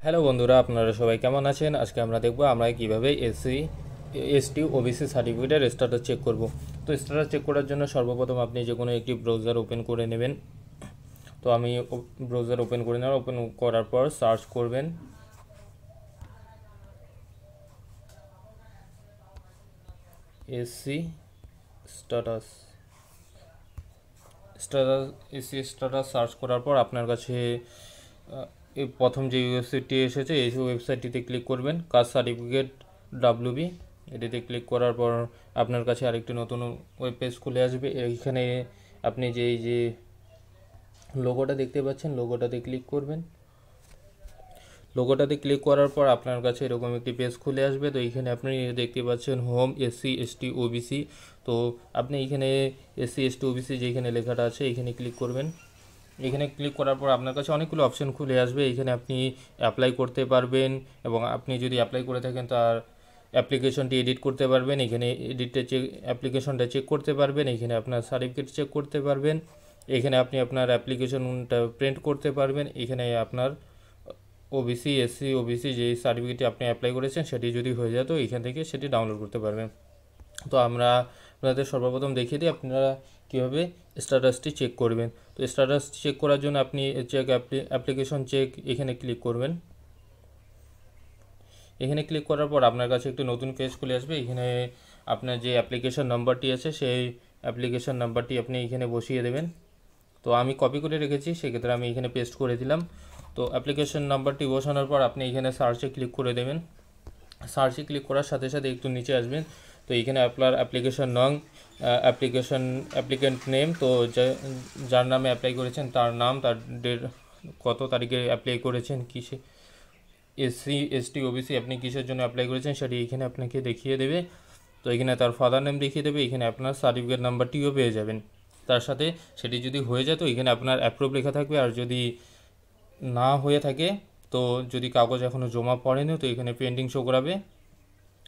Hello বন্ধুরা, আপনারা সবাই কেমন আছেন? আজকে আমরা দেখব আমরা কিভাবে এসসি এসটি ওবিসি সার্টিফিকেটের স্ট্যাটাস চেক করব। তো স্ট্যাটাস চেক করার জন্য সর্বপ্রথম আপনি যে কোনো একটি ব্রাউজার ওপেন করে নেবেন। তো আমি ব্রাউজার ওপেন করে নেওয়ার ওপেন করার পর সার্চ করবেন SC status status SC status search করার পর আপনার কাছে এই প্রথম যে ওয়েবসাইটটি এসেছে এই ওয়েবসাইটটিতে ক্লিক করবেন, কাস্ট সার্টিফিকেট ডাব্লিউবি। এটিতে ক্লিক করার পর আপনার কাছে আরেকটি নতুন ওয়েব পেজ খুলে আসবে। এইখানে আপনি যে লোগোটা দেখতে পাচ্ছেন লোগোটাতে ক্লিক করবেন। লোগোটাতে ক্লিক করার পর আপনার কাছে এরকম একটি পেজ খুলে আসবে। তো এইখানে আপনি দেখতে পাচ্ছেন হোম এসসি এসটি ওবিসি। তো আপনি এইখানে এসসি এসটি ওবিসি যেখানে লেখাটা আছে এইখানে ক্লিক করবেন। এখানে ক্লিক করার পর আপনার কাছে অনেকগুলো অপশন খুলে আসবে। এখানে আপনি অ্যাপ্লাই করতে পারবেন এবং আপনি যদি অ্যাপ্লাই করে থাকেন তার অ্যাপ্লিকেশনটি এডিট করতে পারবেন। এখানে এডিটটা চেক অ্যাপ্লিকেশনটা চেক করতে পারবেন। এখানে আপনার সার্টিফিকেট চেক করতে পারবেন। এখানে আপনি আপনার অ্যাপ্লিকেশনটা প্রিন্ট করতে পারবেন। এখানে আপনার ওবিসি এসসি ওবিসি যেই সার্টিফিকেটটি আপনি অ্যাপ্লাই করেছেন সেটি যদি হয়ে যায় তো এখান থেকে সেটি ডাউনলোড করতে পারবেন। তো আমরা আপনাদের সর্বপ্রথম দেখিয়ে দিই আপনারা কীভাবে স্ট্যাটাসটি চেক করবেন। তো স্ট্যাটাস চেক করার জন্য আপনি চেক অ্যাপ্লিকেশন চেক এখানে ক্লিক করবেন। এখানে ক্লিক করার পর আপনার কাছে একটি নতুন পেজ খুলে আসবে। এখানে আপনার যে অ্যাপ্লিকেশন নাম্বারটি আছে সেই অ্যাপ্লিকেশন নাম্বারটি আপনি এখানে বসিয়ে দেবেন। তো আমি কপি করে রেখেছি, সেক্ষেত্রে আমি এখানে পেস্ট করে দিলাম। তো অ্যাপ্লিকেশন নাম্বারটি বসানোর পর আপনি এখানে সার্চে ক্লিক করে দেবেন। সার্চে ক্লিক করার সাথে সাথে একটু নিচে আসবেন। তো এখানে আপনার অ্যাপ্লিকেশন নং, অ্যাপ্লিকেন্ট নেম, তো যার নামে অ্যাপ্লাই করেছেন তার নাম, তার ডেট, কত তারিখে অ্যাপ্লাই করেছেন, কিসে এসসি এসটি ওবিসি আপনি কিসের জন্য অ্যাপ্লাই করেছেন সেটি এখানে আপনাকে দেখিয়ে দেবে। তো এখানে তার ফাদার নেম দেখিয়ে দেবে। এখানে আপনার সার্টিফিকেট নাম্বারটিও পেয়ে যাবেন। তার সাথে সেটি যদি হয়ে যায় তো এখানে আপনার অ্যাপ্রুভ লেখা থাকবে, আর যদি না হয়ে থাকে তো যদি কাগজ এখনও জমা পড়েনি তো এখানে পেন্ডিং শো করাবে,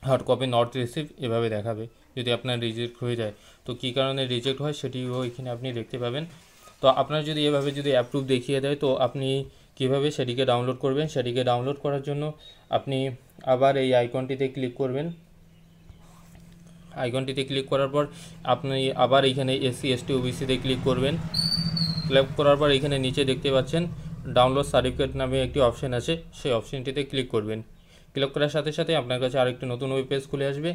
হার্ড কপি নট রিসিভ এভাবে দেখাবে। যদি আপনার রিজেক্ট হয়ে যায় তো কী কারণে রিজেক্ট হয় সেটিও এখানে আপনি দেখতে পাবেন। তো আপনার যদি এভাবে যদি অ্যাপ্রুভ দেখিয়ে দেয় তো আপনি কিভাবে সেটিকে ডাউনলোড করবেন। সেটিকে ডাউনলোড করার জন্য আপনি আবার এই আইকনটিতে ক্লিক করবেন। আইকনটিতে ক্লিক করার পর আপনি আবার এখানে এসসি এসটি ওবিসিতে ক্লিক করবেন। ক্লিক করার পর এখানে নিচে দেখতে পাচ্ছেন ডাউনলোড সার্টিফিকেট নামে একটি অপশন আছে, সেই অপশনটিতে ক্লিক করবেন। ক্লিক করার সাথে সাথে আপনার কাছে আরেকটি নতুন ওয়েব পেজ খুলে আসবে।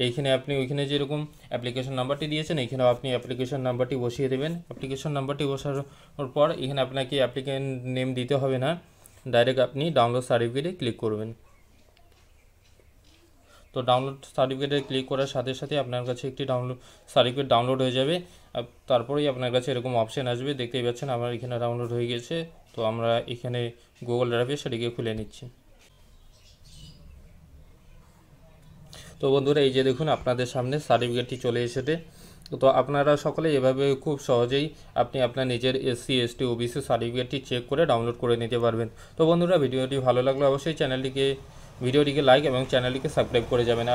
এইখানে আপনি ওইখানে যেরকম অ্যাপ্লিকেশন নাম্বারটি দিয়েছেন এইখানেও আপনি অ্যাপ্লিকেশন নাম্বারটি বসিয়ে দেবেন। অ্যাপ্লিকেশন নাম্বারটি বসানোর পর এখানে আপনাকে অ্যাপ্লিকেন্ট নেম দিতে হবে না, ডাইরেক্ট আপনি ডাউনলোড সার্টিফিকেটে ক্লিক করবেন। তো ডাউনলোড সার্টিফিকেটে ক্লিক করার সাথে সাথে আপনার কাছে একটি সার্টিফিকেট ডাউনলোড হয়ে যাবে। তারপরেই আপনার কাছে এরকম অপশান আসবে, দেখতেই পাচ্ছেন আমার এখানে ডাউনলোড হয়ে গেছে। তো আমরা এখানে গুগল ড্রাইভে সেটিকে খুলে নিচ্ছি। তো বন্ধুরা এই যে দেখুন আপনাদের সামনে সার্টিফিকেটটি চলে এসেছে। তো আপনারা সকলে এভাবে খুব সহজেই আপনি আপনার নিজের এসসি এসটি ওবিসি সার্টিফিকেটটি চেক করে ডাউনলোড করে নিতে পারবেন। তো বন্ধুরা ভিডিওটি ভালো লাগলে অবশ্যই ভিডিওটিকে লাইক এবং চ্যানেলটিকে সাবস্ক্রাইব করে যাবেন।